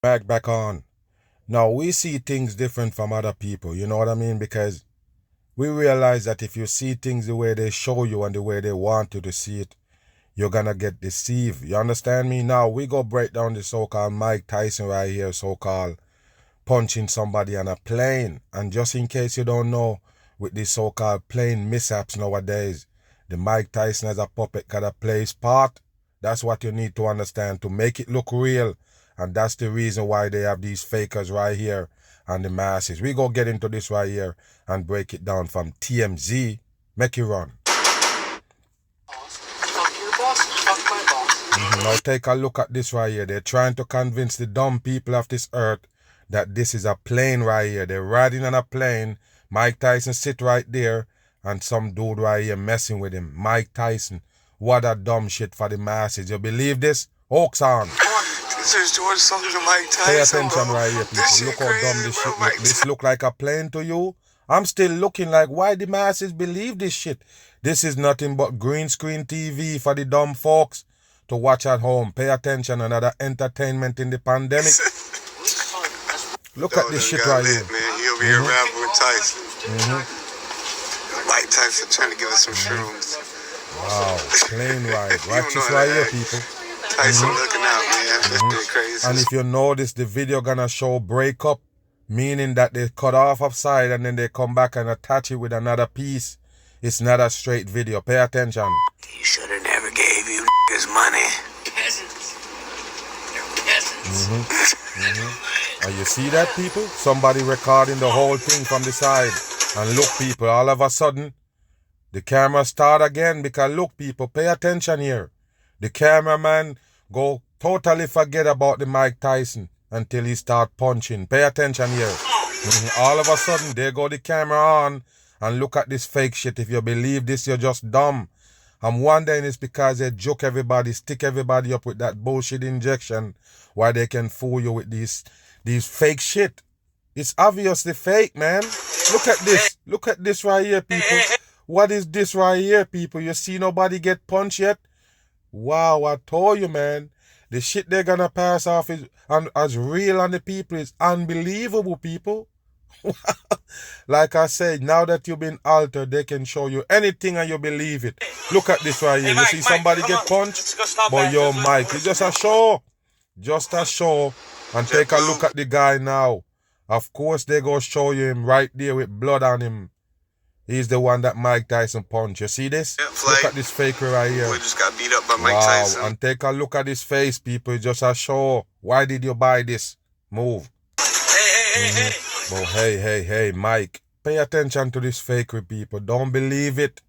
Back on. Now, we see things different from other people, you know what I mean? Because we realize that if you see things the way they show you and the way they want you to see it, you're gonna get deceived. You understand me? Now, we go break down the so-called Mike Tyson right here, so-called punching somebody on a plane. And just in case you don't know, with these so-called plane mishaps nowadays, the Mike Tyson as a puppet gotta play his part. That's what you need to understand to make it look real. And that's the reason why they have these fakers right here and the masses. We go get into this right here and break it down from TMZ. Make it run. Fuck your boss, fuck my boss. Now take a look at this right here. They're trying to convince the dumb people of this earth that this is a plane right here. They're riding on a plane. Mike Tyson sit right there and some dude right here messing with him. Mike Tyson. What a dumb shit for the masses. You believe this? Hoax on. This is George talking to Mike Tyson. Pay attention bro. right here, people. This Look shit how crazy, dumb this bro. shit Mike look. This look like a plane to you? I'm still looking like, why the masses believe this shit? This is nothing but green screen TV for the dumb folks to watch at home. Pay attention, another entertainment in the pandemic. Look at this shit right here. Man. He over here rapping with Tyson. Mike Tyson trying to give us some shrooms. Wow, plane ride. Watch this right here, people. Tyson looking out, man. This shit crazy. And if you notice, the video gonna show breakup, meaning that they cut off upside and then they come back and attach it with another piece. It's not a straight video. Pay attention. He should have never gave you his money. Peasants. They're peasants. And you see that, people? Somebody recording the whole thing from the side. And look, people, all of a sudden, the camera start again because look, people, pay attention here. The cameraman go totally forget about the Mike Tyson until he start punching. Pay attention here. All of a sudden, there go the camera on and look at this fake shit. If you believe this, you're just dumb. I'm wondering it's because they joke everybody, stick everybody up with that bullshit injection, why they can fool you with these fake shit. It's obviously fake, man. Look at this. Look at this right here, people. What is this right here, people? You see nobody get punched yet? Wow, I told you, man. The shit they're gonna pass off is as real on the people is unbelievable, people. Like I said, now that you've been altered, they can show you anything and you believe it. Look at this right here. You see somebody get punched? But yo, Mike, it's just a show. Just a show. And take a look at the guy now. Of course, they go show you him right there with blood on him. He's the one that Mike Tyson punched. You see this? Look at this faker right here. Boy just got beat up by Mike Tyson. And take a look at his face, people. It's just a show. Why did you buy this? Move. Hey. Oh, hey, Mike. Pay attention to this fakery, people. Don't believe it.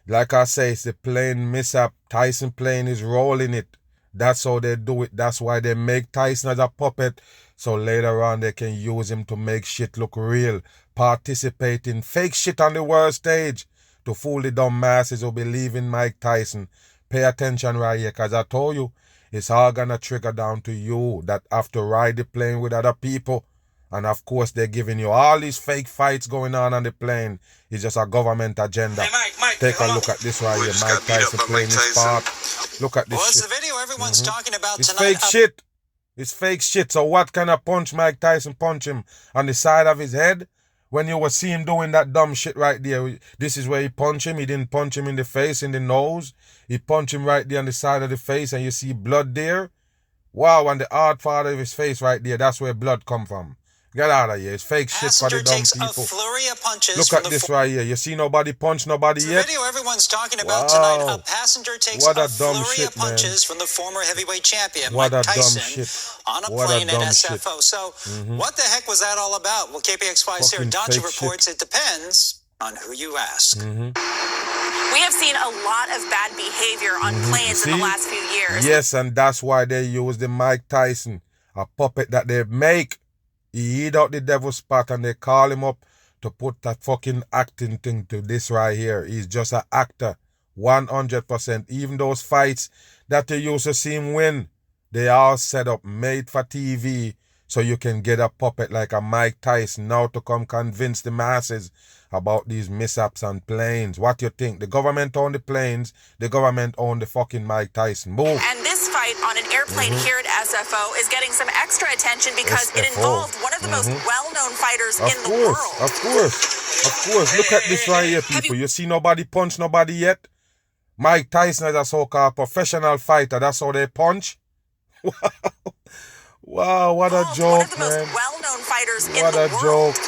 Like I say, it's the plane mishap. Tyson plane is rolling it. That's how they do it. That's why they make Tyson as a puppet. So later on, they can use him to make shit look real. Participate in fake shit on the world stage to fool the dumb masses who believe in Mike Tyson. Pay attention right here, because I told you, it's all gonna trigger down to you that have to ride the plane with other people. And of course, they're giving you all these fake fights going on the plane. It's just a government agenda. Hey, Mike, Take a look at this right here. Mike Tyson playing his part. Look at this Well, it's shit. the video everyone's talking about It's tonight. fake shit. It's fake shit. So what kind of punch Mike Tyson punch him on the side of his head? When you will see him doing that dumb shit right there. This is where he punched him. He didn't punch him in the face, in the nose. He punched him right there on the side of the face and you see blood there. Wow, and the hard part of his face right there, that's where blood come from. Get out of here. It's fake shit for the dumb people. A flurry of punches Look at this right here. You see nobody punch nobody The yet? video everyone's talking about Wow. tonight. A passenger takes What a a dumb flurry shit, of punches from the former heavyweight champion, What Mike a dumb Tyson, shit. on a What a plane at dumb SFO. So what the heck was that all about? Well, KPXY's here. Fucking Donji fake reports it depends on who you ask. We have seen a lot of bad behavior on planes in the See? last few years. Yes, and that's why they use the Mike Tyson, a puppet that they make. He eat out the devil's spot and they call him up to put that fucking acting thing to this right here. He's just an actor. 100%. Even those fights that you used to see him win, they all set up, made for TV, so you can get a puppet like a Mike Tyson now to come convince the masses about these mishaps on planes. What you think? The government own the planes, the government own the fucking Mike Tyson. Move. And this This fight on an airplane here at SFO is getting some extra attention because it SFO. involved one of the most well-known fighters Of in the world. course. Look at this right here, people. You see nobody punch nobody yet? Mike Tyson is a so-called professional fighter. That's how they punch? Wow, what a joke, one of the man. most well-known fighters in What the a world. joke.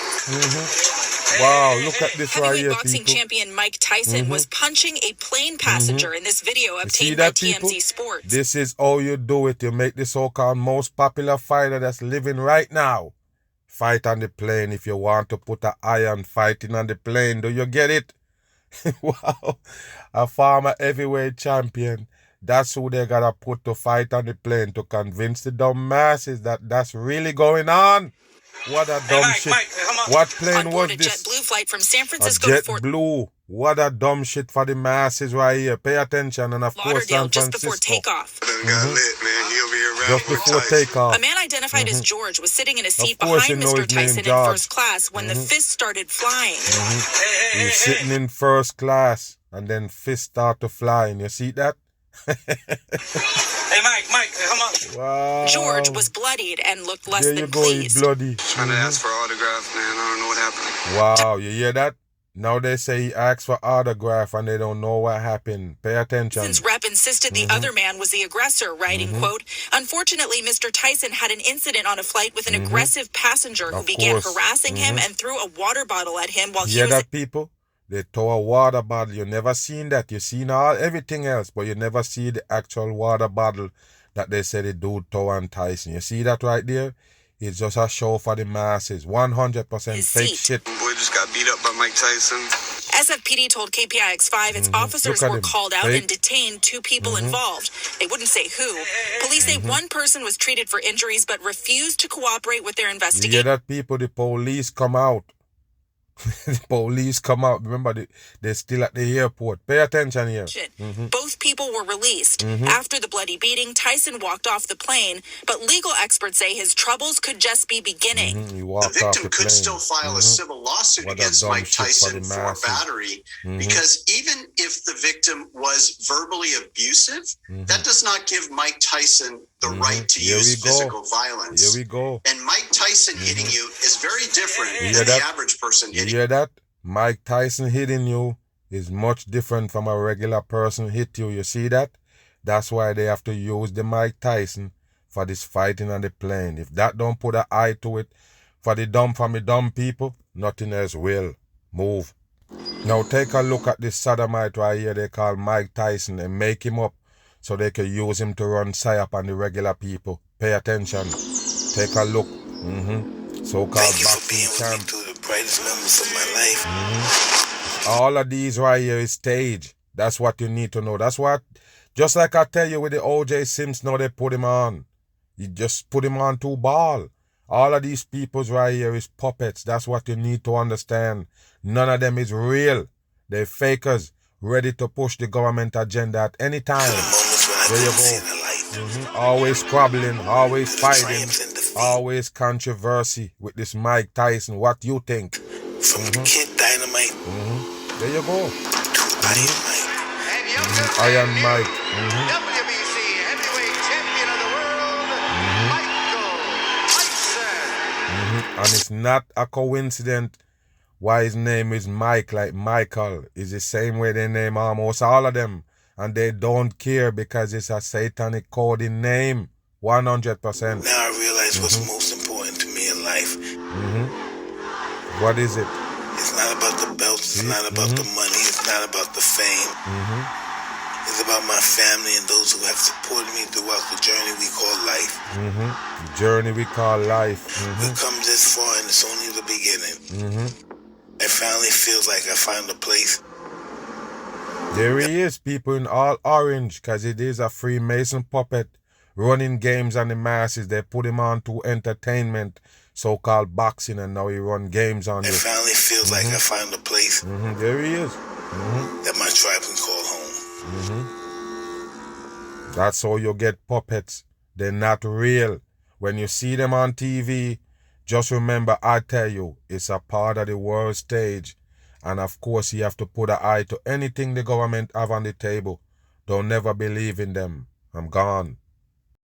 Wow, look at this right Heavyweight here, boxing people. champion Mike Tyson was punching a plane passenger in this video You see obtained by that, people? TMZ Sports. This is how you do it. You make the so-called most popular fighter that's living right now fight on the plane. If you want to put an iron fighting on the plane, do you get it? Wow, a former heavyweight champion. That's who they gotta put to fight on the plane to convince the dumb masses that that's really going on. What a dumb shit. What plane On was board a this? JetBlue flight from San A Francisco to Fort JetBlue. What a dumb shit for the masses right here. Pay attention. And of course, San Lauderdale just before Francisco. takeoff. Done got lit, man. He'll be around Just with before Tyson. takeoff. A man identified as George was sitting in a seat course behind you know Mr. his name, Tyson in George. first class when the fist started flying. He's sitting in first class and then fist start to flying. You see that? Hey, Mike, come on. Wow. George was bloodied and looked less There than you go, you pleased. bloody. Trying to ask for autograph, man. I don't know what happened. Wow, you hear that? Now they say he asked for autograph and they don't know what happened. Pay attention. Tyson's rep insisted the other man was the aggressor, writing, quote, "Unfortunately, Mr. Tyson had an incident on a flight with an aggressive passenger who Of began course. harassing him and threw a water bottle at him while You he hear was that, people? They throw a water bottle. You never seen that. You seen everything else, but you never see the actual water bottle that they say the dude throw on Tyson. You see that right there? It's just a show for the masses. 100% His fake seat. shit. Boy just got beat up by Mike Tyson. SFPD told KPIX5 its officers Look at were him. called out Fake. and detained 2 people involved. They wouldn't say who. Police say one person was treated for injuries but refused to cooperate with their You hear investigation. that, people? The police come out. The police come out. Remember, they're still at the airport. Pay attention here. Both people were released. After the bloody beating, Tyson walked off the plane, but legal experts say his troubles could just be beginning. He The walked off the victim could plane. still file a civil lawsuit What a against dumb Mike shit for Tyson the for masses. battery because even if the victim was verbally abusive, that does not give Mike Tyson the right to Here use we go. physical violence. Here we go. And Mike Tyson hitting you is very different You than hear the that? average person You hitting hear that? Mike Tyson hitting you is much different from a regular person hit you. You see that? That's why they have to use the Mike Tyson for this fighting on the plane. If that don't put an eye to it for the dumb people, nothing else will. Move. Now take a look at this sodomite right here they call Mike Tyson and make him up so they can use him to run psyop on the regular people. Pay attention. Take a look. So-called Thank you for boxing being with champ. me through the brightest moments of my life. All of these right here is stage. That's what you need to know. That's what, just like I tell you with the OJ Simpson, now they put him on. You just put him on to ball. All of these peoples right here is puppets. That's what you need to understand. None of them is real. They're fakers, ready to push the government agenda at any time. The moments when I There you couldn't see go. the light. Always squabbling, always The fighting, triumphs and defeat. always controversy with this Mike Tyson. What you think? From the Kid Dynamite There you go. to Iron Mike. And younger Iron than Mike. WBC heavyweight champion of the world, Michael Tyson. And it's not a coincidence why his name is Mike, like Michael. It's the same way they name almost all of them. And they don't care because it's a satanic coding name. 100%. Now I realize what's most important to me in life. What is it? It's not about the belts, it's not about the money, it's not about the fame. It's about my family and those who have supported me throughout the journey we call life. The journey we call life. We've come this far and it's only the beginning. It finally feels like I found a place. There he is, people in all orange, because it is a Freemason puppet running games on the masses. They put him on to entertainment, so-called boxing, and now he run games on It you. finally feels like I found a place There he is. that my tribe can call home. That's how you get puppets. They're not real. When you see them on TV, just remember, I tell you, it's a part of the world stage. And of course, you have to put an eye to anything the government have on the table. Don't never believe in them. I'm gone.